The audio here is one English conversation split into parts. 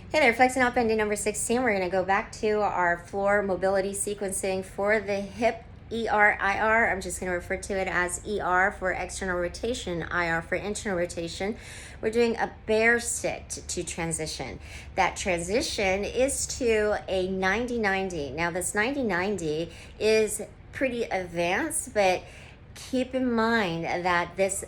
Hey there, Flexing Out Bendy number 16. We're going to go back to our floor mobility sequencing for the hip ER/IR. I'm just going to refer to it as ER for external rotation, IR for internal rotation. We're doing a bear sit to transition. That transition is to a 90-90. Now this 90-90 is pretty advanced, but keep in mind that this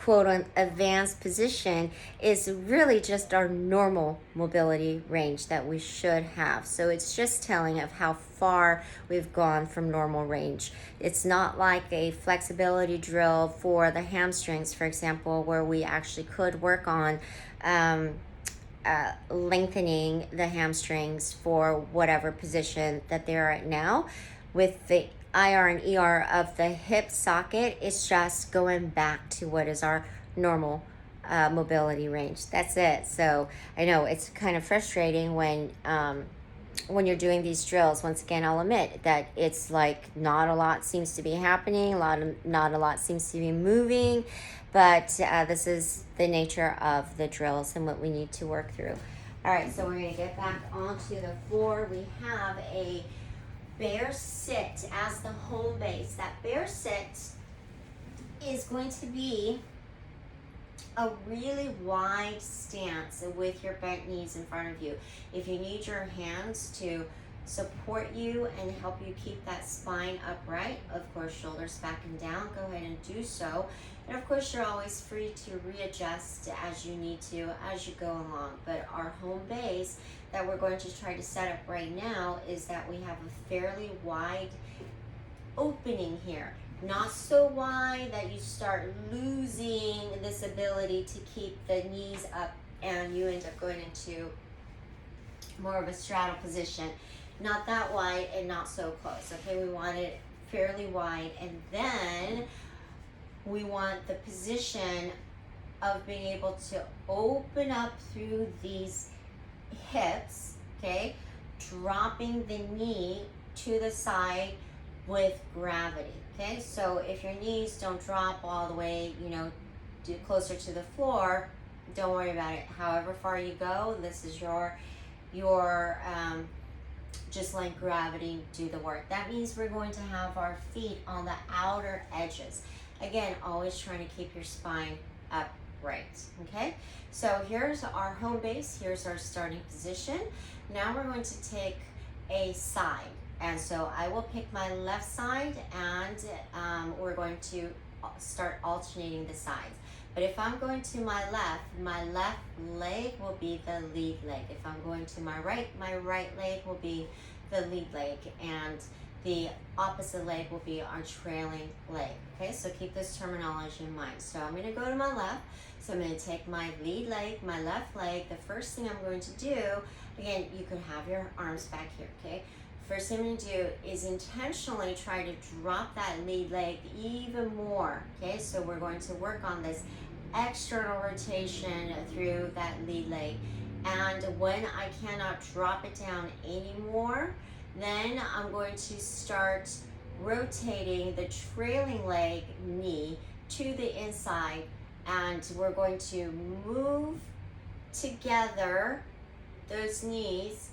quote on advanced position is really just our normal mobility range that we should have. So it's just telling of how far we've gone from normal range. It's not like a flexibility drill for the hamstrings, for example, where we actually could work on lengthening the hamstrings for whatever position that they're at now. With the IR and ER of the hip socket, it's just going back to what is our normal mobility range. That's it. So I know it's kind of frustrating when you're doing these drills. Once again, I'll admit that it's like not a lot seems to be happening, not a lot seems to be moving, but this is the nature of the drills and what we need to work through. All right, so we're going to get back onto the floor. We have a bear sit as the home base. That bear sit is going to be a really wide stance with your bent knees in front of you. If you need your hands to support you and help you keep that spine upright, of course, shoulders back and down, go ahead and do so. And of course, you're always free to readjust as you need to as you go along. But our home base that we're going to try to set up right now is that we have a fairly wide opening here. Not so wide that you start losing this ability to keep the knees up and you end up going into more of a straddle position. Not that wide and not so close. Okay, we want it fairly wide, and then we want the position of being able to open up through these hips, okay, dropping the knee to the side with gravity. Okay, so if your knees don't drop all the way, closer to the floor, don't worry about it. However far you go, this is your just let gravity do the work. That means we're going to have our feet on the outer edges. Again, always trying to keep your spine upright. Okay, so here's our home base. Here's our starting position. Now we're going to take a side. And so I will pick my left side, and we're going to start alternating the sides. But if I'm going to my left leg will be the lead leg. If I'm going to my right leg will be the lead leg. And the opposite leg will be our trailing leg. Okay, so keep this terminology in mind. So I'm going to go to my left. So I'm going to take my lead leg, my left leg. The first thing I'm going to do, again, you can have your arms back here, okay? First thing I'm going to do is intentionally try to drop that lead leg even more, okay? So we're going to work on this external rotation through that lead leg. And when I cannot drop it down anymore, then I'm going to start rotating the trailing leg knee to the inside, and we're going to move together those knees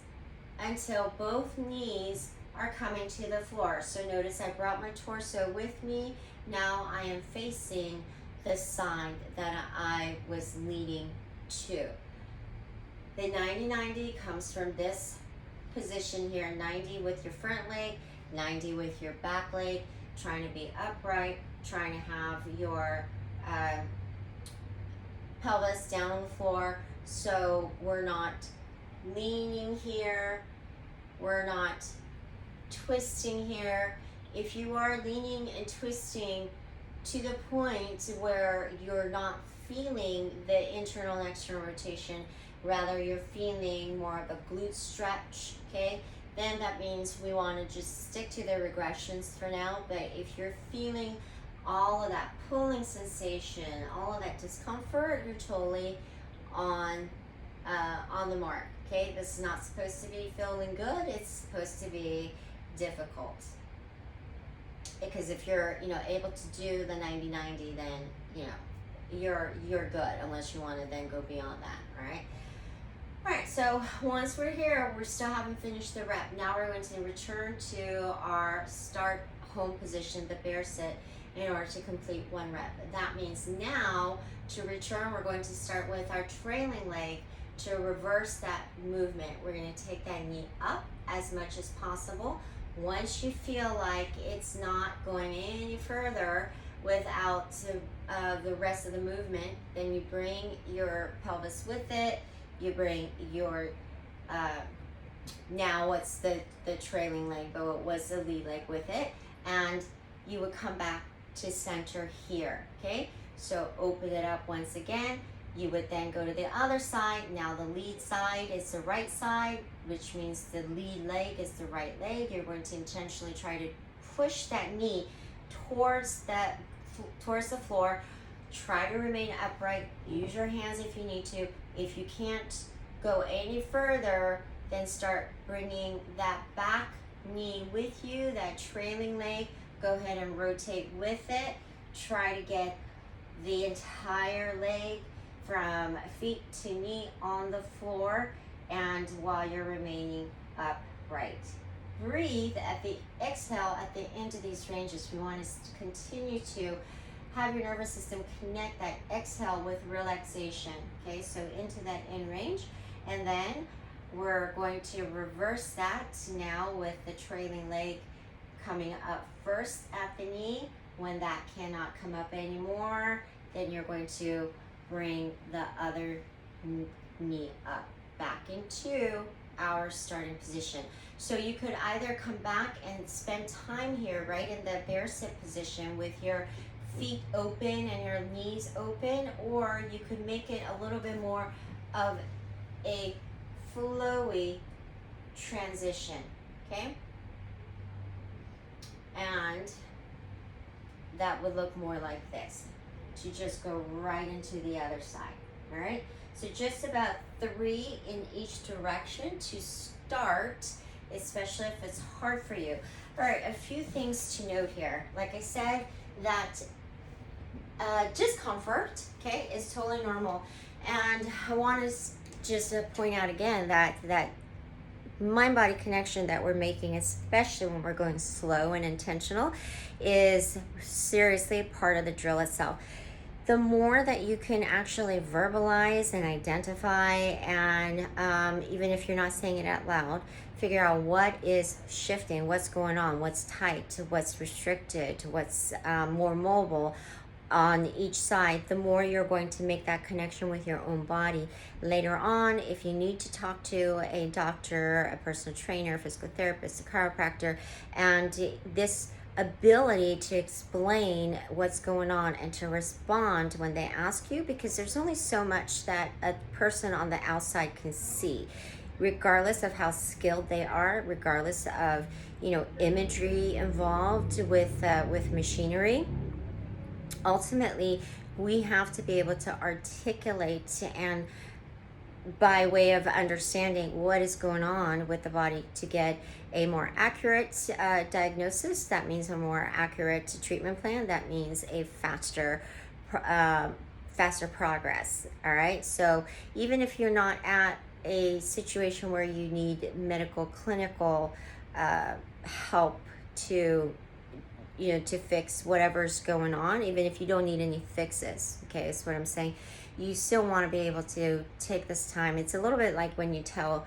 until both knees are coming to the floor. So notice I brought my torso with me. Now I am facing the side that I was leading to. The 90-90 comes from this position here, 90 with your front leg, 90 with your back leg, trying to be upright, trying to have your pelvis down on the floor, so we're not leaning here, we're not twisting here. If you are leaning and twisting to the point where you're not feeling the internal and external rotation, rather you're feeling more of a glute stretch, okay, then that means we want to just stick to the regressions for now. But if you're feeling all of that pulling sensation, all of that discomfort, you're totally on the mark. Okay, this is not supposed to be feeling good. It's supposed to be difficult. Because if you're, able to do the 90-90, then, you're good, unless you want to then go beyond that. All right. All right. so once we're here, we still haven't finished the rep. Now we're going to return to our start home position, the bear sit, in order to complete one rep. That means now to return, we're going to start with our trailing leg to reverse that movement. We're going to take that knee up as much as possible. Once you feel like it's not going any further without the rest of the movement, then you bring your pelvis with it. You bring your, now what's the trailing leg, but it was the lead leg with it, and you would come back to center here, okay? So open it up once again. You would then go to the other side. Now the lead side is the right side, which means the lead leg is the right leg. You're going to intentionally try to push that knee towards the floor. Try to remain upright. Use your hands if you need to. If you can't go any further, then start bringing that back knee with you, that trailing leg. Go ahead and rotate with it. Try to get the entire leg from feet to knee on the floor, and while you're remaining upright. Breathe at the exhale at the end of these ranges. We want to continue to have your nervous system connect that exhale with relaxation. Okay, so into that in range, and then we're going to reverse that now with the trailing leg coming up first at the knee. When that cannot come up anymore, then you're going to bring the other knee up back into our starting position. So you could either come back and spend time here right in the bear sit position with your feet open and your knees open, or you could make it a little bit more of a flowy transition, okay? And that would look more like this, to just go right into the other side, all right? So just about 3 in each direction to start, especially if it's hard for you. All right, a few things to note here. Like I said, that discomfort, okay, is totally normal. And I want to just point out again that mind-body connection that we're making, especially when we're going slow and intentional, is seriously part of the drill itself. The more that you can actually verbalize and identify, and even if you're not saying it out loud, figure out what is shifting, what's going on, what's tight, what's restricted, what's more mobile on each side, the more you're going to make that connection with your own body. Later on, if you need to talk to a doctor, a personal trainer, physical therapist, a chiropractor, and this ability to explain what's going on and to respond when they ask you, because there's only so much that a person on the outside can see, regardless of how skilled they are, regardless of imagery involved with machinery. Ultimately, we have to be able to articulate, and by way of understanding what is going on with the body, to get a more accurate diagnosis. That means a more accurate treatment plan. That means a faster progress. All right. So even if you're not at a situation where you need medical, clinical help to fix whatever's going on, even if you don't need any fixes, okay, is what I'm saying. You still want to be able to take this time. It's a little bit like when you tell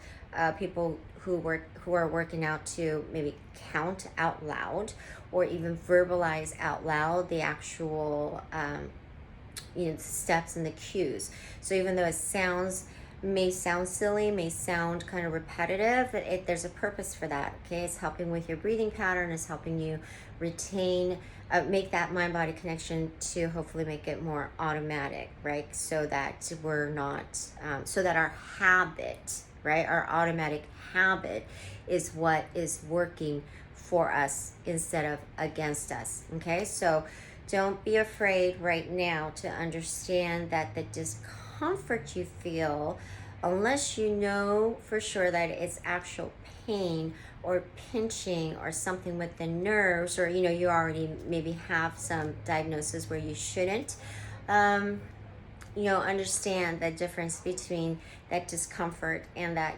people who are working out to maybe count out loud, or even verbalize out loud the actual steps and the cues. So even though it may sound silly, may sound kind of repetitive, there's a purpose for that, okay? It's helping with your breathing pattern, it's helping you retain, make that mind-body connection to hopefully make it more automatic, right? So that we're not, so that our habit, right, our automatic habit is what is working for us instead of against us, okay? So don't be afraid right now to understand that the discomfort you feel, unless you know for sure that it's actual pain or pinching or something with the nerves, or you already maybe have some diagnosis where you shouldn't, understand the difference between that discomfort and that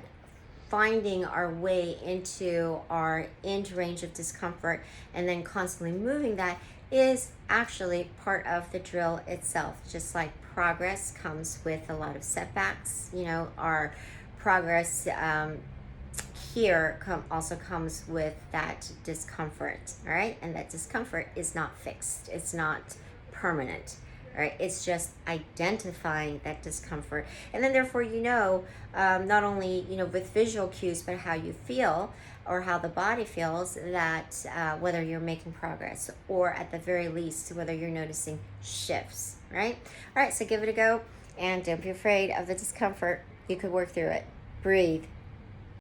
finding our way into our end range of discomfort and then constantly moving that is actually part of the drill itself. Just like progress comes with a lot of setbacks, our progress here also comes with that discomfort, all right? And that discomfort is not fixed, it's not permanent. All right, it's just identifying that discomfort, and then therefore not only with visual cues, but how you feel or how the body feels, that whether you're making progress or at the very least whether you're noticing shifts. Right? All right, so give it a go, and don't be afraid of the discomfort. You could work through it. Breathe.